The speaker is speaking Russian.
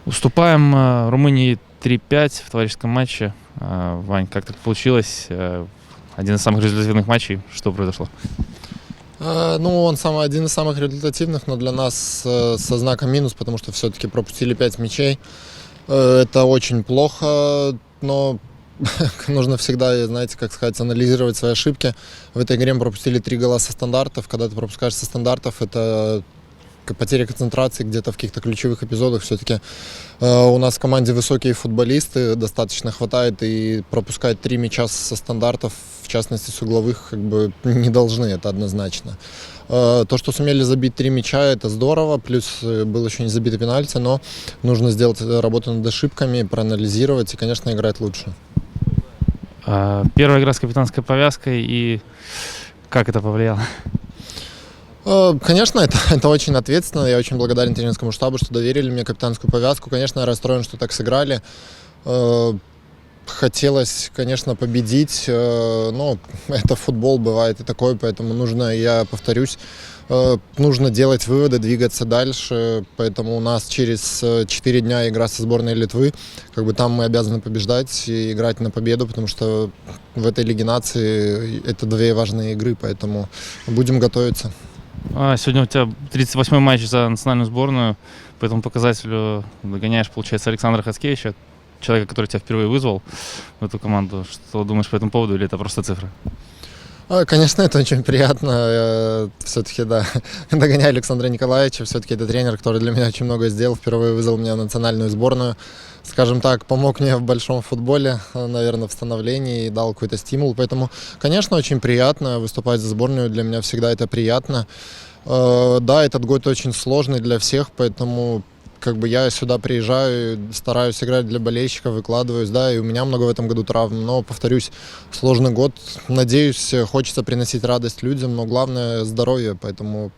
Уступаем Румынии 3-5 в товарищеском матче. Вань, как так получилось? Один из самых результативных матчей. Что произошло? Ну, он один из самых результативных, но для нас со знаком минус, потому что все-таки пропустили 5 мячей. Это очень плохо, но нужно всегда, знаете, как сказать, анализировать свои ошибки. В этой игре мы пропустили 3 гола со стандартов. Когда ты пропускаешь со стандартов, это потеря концентрации где-то в каких-то ключевых эпизодах. Все-таки у нас в команде высокие футболисты, достаточно хватает, и пропускать 3 мяча со стандартов, в частности с угловых, как бы не должны, это однозначно. То, что сумели забить 3 мяча, это здорово, плюс был еще не забитый пенальти, но нужно сделать работу над ошибками, проанализировать и, конечно, играть лучше. Первая игра с капитанской повязкой, и как это повлияло? Конечно, это очень ответственно. Я очень благодарен тренерскому штабу, что доверили мне капитанскую повязку. Конечно, я расстроен, что так сыграли. Хотелось, конечно, победить, но это футбол, бывает и такое, поэтому нужно, я повторюсь, нужно делать выводы, двигаться дальше. Поэтому у нас через 4 дня игра со сборной Литвы. Как бы там мы обязаны побеждать и играть на победу, потому что в этой Лиге наций это 2 важные игры, поэтому будем готовиться. Сегодня у тебя 38-й матч за национальную сборную. По этому показателю догоняешь, получается, Александра Хацкевича, человека, который тебя впервые вызвал в эту команду. Что думаешь по этому поводу, или это просто цифры? Конечно, это очень приятно. Все-таки, да, догоняю Александра Николаевича. Все-таки это тренер, который для меня очень многое сделал. Впервые вызвал меня в национальную сборную. Скажем так, помог мне в большом футболе, наверное, в становлении и дал какой-то стимул. Поэтому, конечно, очень приятно выступать за сборную. Для меня всегда это приятно. Да, этот год очень сложный для всех, поэтому как бы я сюда приезжаю, стараюсь играть для болельщиков, выкладываюсь, да, и у меня много в этом году травм, но, повторюсь, сложный год. Надеюсь, хочется приносить радость людям, но главное здоровье, поэтому